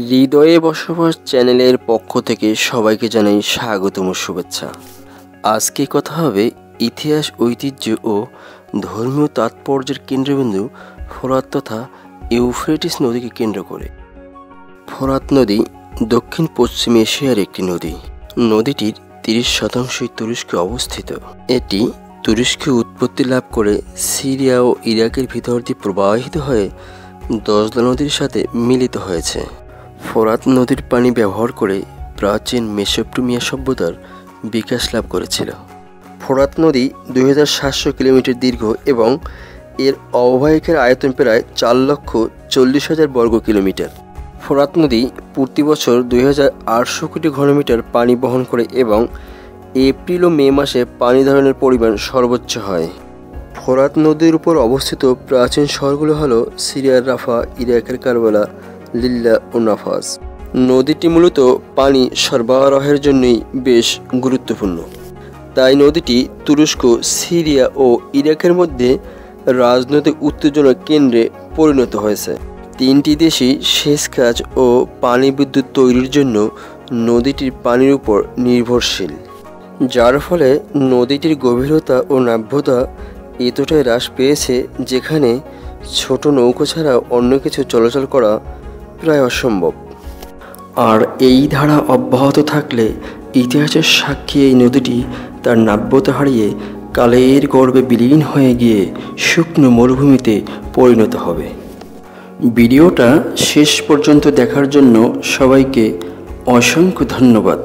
হৃদয়ে বসবাস চ্যানেলের পক্ষ থেকে সবাইকে জানাই স্বাগতম ও শুভেচ্ছা। আজকে কথা হবে ইতিহাস, ঐতিহ্য ও ধর্মীয় তাৎপর্যের কেন্দ্রবিন্দু ফোরাত তথা ইউফ্রেটিস নদীকে কেন্দ্র করে। ফোরাত নদী দক্ষিণ পশ্চিম এশিয়ার একটি নদী। নদীটির 30% তুরস্কে অবস্থিত। এটি তুরস্কে উৎপত্তি লাভ করে সিরিয়া ও ইরাকের ভিতর দিয়ে প্রবাহিত হয়ে দজলা নদীর সাথে মিলিত হয়েছে। ফোরাত নদীর পানি ব্যবহার করে প্রাচীন মেসোপটেমিয়া সভ্যতার বিকাশ লাভ করেছিল। ফোরাত নদী 2700 কিলোমিটার দীর্ঘ এবং এর অববাহিকার আয়তন প্রায় 4,40,000 বর্গ কিলোমিটার। ফোরাত নদী প্রতি বছর 2800 কোটি ঘনমিটার পানি বহন করে এবং এপ্রিল ও মে মাসে পানি ধারণের পরিমাণ সর্বোচ্চ হয়। ফোরাত নদীর উপর অবস্থিত প্রাচীন শহরগুলো হলো সিরিয়ার রাফা, ইরাকের কারবালা, লিল্লা ও নাফাস। নদীটি মূলত পানি সরবরাহের জন্যই বেশ গুরুত্বপূর্ণ। তাই নদীটি তুরস্ক, সিরিয়া ও ইরাকের মধ্যে রাজনৈতিক উত্তেজনার কেন্দ্রে পরিণত হয়েছে। তিনটি দেশই সেচ কাজ ও পানি বিদ্যুৎ তৈরির জন্য নদীটির পানির উপর নির্ভরশীল, যার ফলে নদীটির গভীরতা ও নাব্যতা এতটাই হ্রাস পেয়েছে যেখানে ছোট নৌকো ছাড়া অন্য কিছু চলাচল করা প্রায় অসম্ভব। আর এই ধারা অব্যাহত থাকলে ইতিহাসের সাক্ষী এই নদীটি তার নাব্যতা হারিয়ে কালের গর্ভে বিলীন হয়ে গিয়ে শুকনো মরুভূমিতে পরিণত হবে। ভিডিওটা শেষ পর্যন্ত দেখার জন্য সবাইকে অসংখ্য ধন্যবাদ।